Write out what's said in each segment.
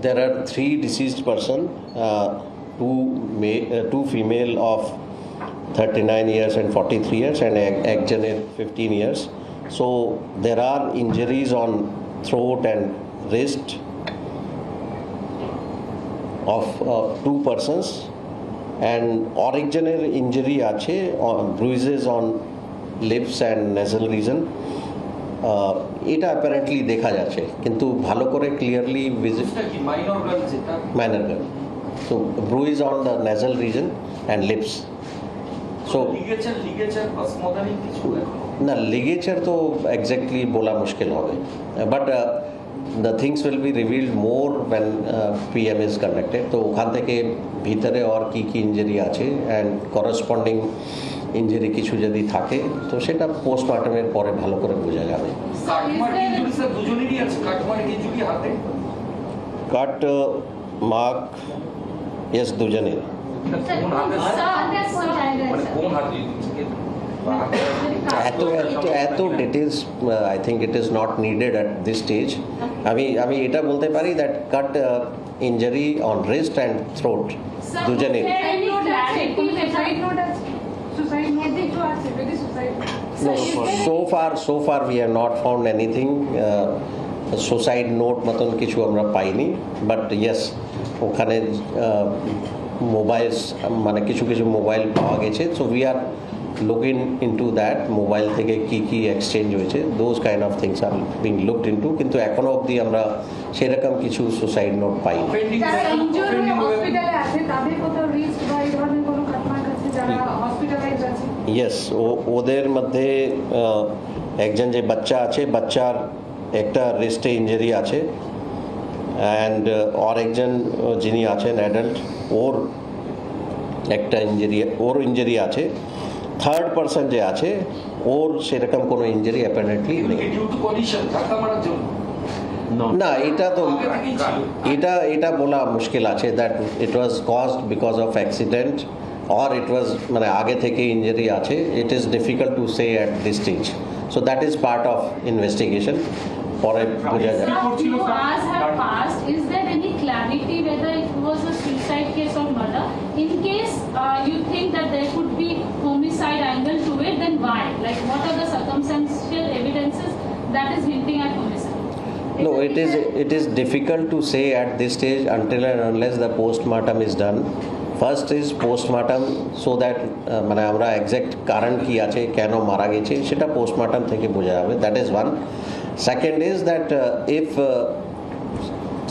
there are 3 deceased person, two female of 39 years and 43 years and একজন 15 years. So there are injuries on throat and wrist of 2 persons, and অনেকজনের injury আছে, bruises on lips and nasal region. এটা apparently দেখা যাচ্ছে, কিন্তু ভালো করে clearly minor girl, so bruise on the nasal region and lips. So না, ligature তো এক্স্যাক্টলি বলা মুশকিল হবে, but the things will be revealed more when PM is conducted. তো ওখান থেকে ভিতরে আর কি কি ইঞ্জুরি আছে অ্যান্ড করসপন্ডিং ইঞ্জুরি কিছু যদি থাকে তো সেটা পোস্টমর্টমের পরে ভালো করে বোঝা যাবে। কাট মার্ক ইয়েস, দুজনের। এত details I think it is not needed at this stage. আমি এটা বলতে পারি that cut injury on wrist and throat দুজনের। No, so far we have not found anything. Suicide note মতন কিছু আমরা পাইনি, বাট ইয়েস ওখানে মোবাইলস মানে কিছু মোবাইল পাওয়া গেছে। So we are looking into that, mobile থেকে কি কি এক্সচেঞ্জ হয়েছে, those kind of things are being looked into, কিন্তু এখনো অবধি আমরা সেরকম কিছু সুসাইড নোট পাই। ইয়েস, ওদের মধ্যে একজন যে বাচ্চা আছে, বাচ্চার একটা রিস্টে ইঞ্জুরি আছে, অ্যান্ড আর একজন যিনি আছেন অ্যাডাল্ট, ওর একটা ইঞ্জুরি আছে। থার্ড পারসন যে আছে ওর সেরকম কোনো ইঞ্জুরি অ্যাপারেন্টলি নেই। না, এটা বলা মুশকিল আছে that it was caused because of accident or it was মানে আগে থেকে ইঞ্জুরি আছে। ইট is difficult to say at this stage, so that is part of investigation, পরে বোঝা যাবে। Is there any clarity whether it was a suicide case or murder? In case you think that there could be homicide angle to it, then why? Like, what are the circumstantial evidences that is hinting at homicide? No, it is difficult to say at this stage until and unless the postmortem is done. First is postmortem, so that মানে আমরা exact কারণ কি আছে, কেন মারা গেছে, সেটা post-mortem থেকে বোঝা যাবে। That is one. Second is that if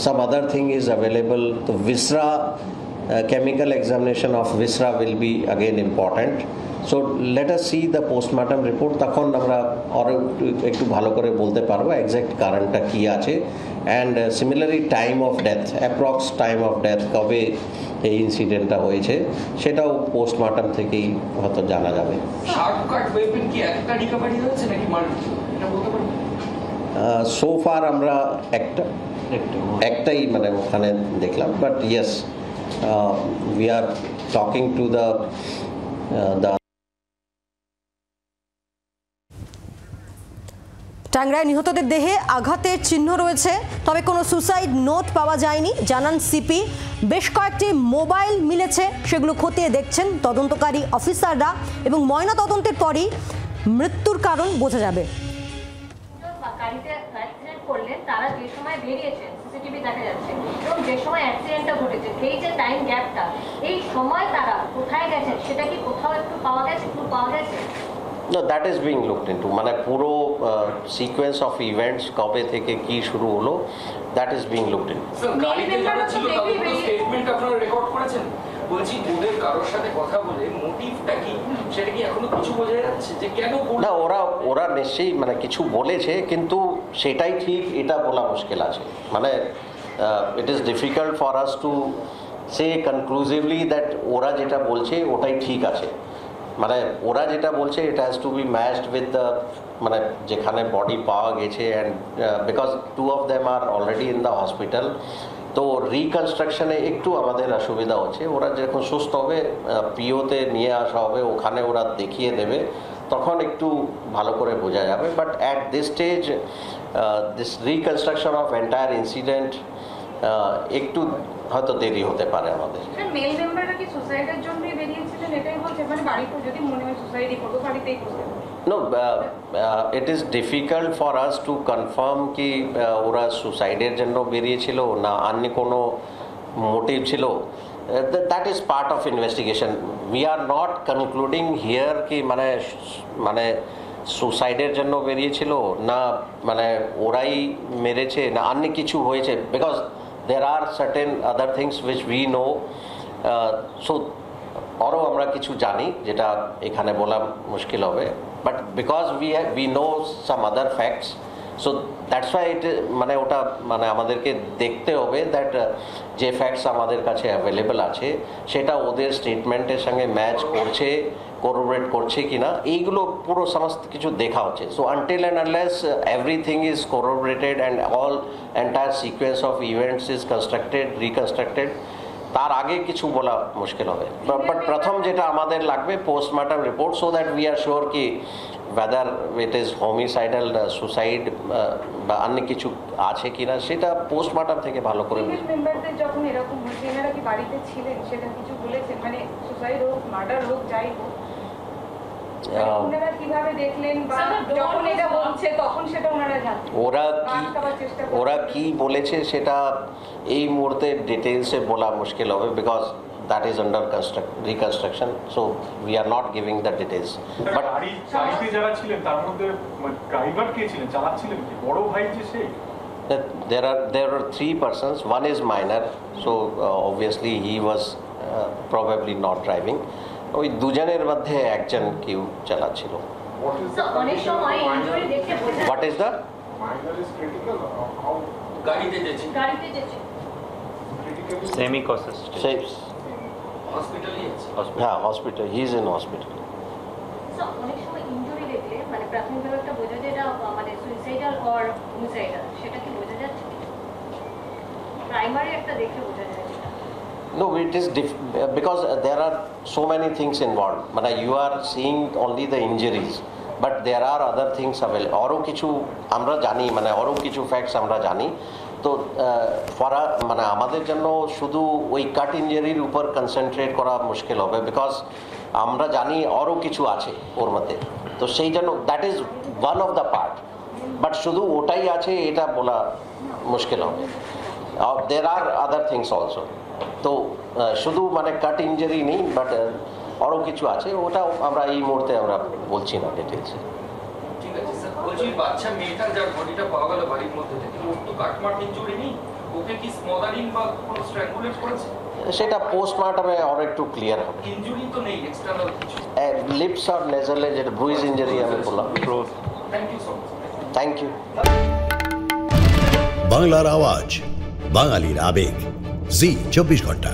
some other thing is available, the viscera, chemical examination of viscera will be again important. So let us see the postmortem report, তখন আমরা আরো একটু ভালো করে বলতে পারবো এক্স্যাক্ট কারণটা কি আছে। And similarly time of death, approx time of death, কবে এই ইনসিডেন্টটা হয়েছে, সেটাও পোস্টমর্টম থেকেই হয়তো জানা যাবে। সো ফার আমরা একটাই মানে ওখানে দেখলাম, but yes we are talking to the টাংরায় নিহতদের দেহে আঘাতের চিহ্ন রয়েছে, তবে কোনো সুসাইড নোট পাওয়া যায়নি জানান সিপি। বেশ কয়েকটি মোবাইল মিলেছে, সেগুলো খতিয়ে দেখছেন তদন্তকারী অফিসাররা, এবং ময়না তদন্তের পরই মৃত্যুর কারণ বোঝা যাবে। তারা যে সময় বেরিয়েছেন সিসিটিভি দেখা যাচ্ছে, এবং যে সময় অ্যাক্সিডেন্টটা ঘটেছে সেই যে টাইম গ্যাপটা, এই সময় তারা কোথায় গেছেন সেটা কি কোথাও একটু পাওয়া গেছে? No, that is being looked into, মানে পুরো সিকোয়েন্স অফ ইভেন্টস কবে থেকে কি শুরু হলো, that is being looked into. গাড়িতে যারা ছিল তাদের স্টেটমেন্ট আপনারা রেকর্ড করেছেন? বলছি ওদের কারোর সাথে কথা বলে মোটিভটা কি সেটা কি এখনো কিছু বোঝা যাচ্ছে যে কেন? না, ওরা নিশ্চয়ই মানে কিছু বলেছে, কিন্তু সেটাই ঠিক এটা বলা মুশকিল আছে। মানে it is difficult for us to say conclusively that ওরা যেটা বলছে ওটাই ঠিক আছে। মানে ওরা যেটা বলছে it has to be matched with the মানে যেখানে বডি পাওয়া গেছে, and because 2 of them are already in the hospital, তো রিকনস্ট্রাকশনে একটু আমাদের অসুবিধা হচ্ছে। ওরা যখন সুস্থ হবে পিওতে নিয়ে আসা হবে, ওখানে ওরা দেখিয়ে দেবে, তখন একটু ভালো করে বোঝা যাবে। But at this stage this reconstruction of entire incident একটু হয়তো দেরি হতে পারে আমাদের। মেল মেম্বাররা কি সুসাইডের জন্যই বেরিয়েছিলেন এটাই বলছে, মানে বাড়িতে যদি মনে হয় সুসাইডই করবো বাড়িতেই করবে? No, it is difficult for us to confirm কি ওরা সুসাইডের জন্য বেরিয়েছিল না অন্য কোনো মোটিভ ছিল। That is part of investigation. We are not concluding here কি মানে সুসাইডের জন্য বেরিয়েছিল না মানে ওরাই মেরেছে না অন্য কিছু হয়েছে, because there are certain other things which we know. So আরও আমরা কিছু জানি যেটা এখানে বলা মুশকিল হবে, but because we know some other facts, so that's why মানে ওটা মানে আমাদেরকে দেখতে হবে দ্যাট যে ফ্যাক্টস আমাদের কাছে অ্যাভেলেবল আছে সেটা ওদের স্টেটমেন্টের সঙ্গে ম্যাচ করছে, কোরোবরেট করছে কিনা, এইগুলো পুরো সমস্ত কিছু দেখা হচ্ছে। So until and unless everything is corroborated and all entire sequence of events is reconstructed, তার আগে কিছু বলা মুশকিল হবে। বাট প্রথম যেটা আমাদের লাগবে postmortem report, so that we are sure কি whether it is homicidal, suicide বা অন্য কিছু আছে কিনা সেটা পোস্টমর্টম থেকে ভালো করে ফিমেল মেম্বারদের যখন এরকম হচ্ছে এনারা কি বাড়িতে ছিলেন সেটা কিছু বলেছেন, মানে সুসাইড হোক মার্ডার হোক যাই হোক ওনারা কিভাবে দেখলেন বা যখন এটা হচ্ছে তখন সেটা ওনারা জানেন? ওরা কি বলেছে সেটা এই মুহূর্তে ডিটেইলসে বলা মুশকিল হবে, because that is under reconstruction, so we are not giving the details. But গাড়িতে যারা ছিলেন তার মধ্যে ড্রাইভার কে ছিলেন, চালাচ্ছিলেন কি বড় ভাই যে সেই? there are three persons. One is minor, so obviously he was probably not driving. ওই দুজনের মধ্যে একজন কেউ চালাচ্ছিল। অনেক সময় ইনজুরি দেখে বোঝা What is the minor is critical how গাড়িতে যেছে সেমি কসেস হসপিটালে আছে। হ্যাঁ hospital, he is in hospital. অনেক সময় ইনজুরি দেখলে মানে প্রাথমিকভাবে একটা বোঝা যায় এটা মানে সুইসাইডাল অর হোমিসাইডাল, সেটা কি বোঝা যাচ্ছে? প্রাইমারি একটা দেখে বোঝা যায় সেটা? No, it is because there are so many things involved. But you are seeing only the injuries, but there are other things available. আরও কিছু আমরা জানি, মানে আরও কিছু ফ্যাক্টস আমরা জানি। তো মানে আমাদের জন্য শুধু ওই কাট ইঞ্জুরির উপর কনসেন্ট্রেট করা মুশকিল হবে, বিকজ আমরা জানি আরও কিছু আছে ওর মধ্যে। তো সেই জন্য that is one of the part, but শুধু ওটাই আছে এটা বলা মুশকিল হবে। there are other things also. তো শুধু মানে কাট ইঞ্জুরি নেই, বাট আরও কিছু আছে, ওটা আমরা এই মুহূর্তে আমরা বলছি না ডিটেলসে। ঠিক আছে স্যার, বলছি বাচ্চা মেয়েটা যার বডিটা পাওয়া গেল বাড়ির মধ্যে থেকে, ওর তো কাটমাট ইনজুরি নেই, ওকে কি স্মদারিং বা কোনো স্ট্র্যাঙ্গুলেট করেছে? সেটা পোস্টমর্টমে আর একটু ক্লিয়ার হবে। ইনজুরি তো নেই এক্সটার্নাল কিছু? লিপস আর নেজালে যেটা ব্রুইজ ইঞ্জুরি আমি বললাম। Thank you so much. Thank you. বাংলার আওয়াজ, বাঙালির আবেগ, জি 24 ঘন্টা।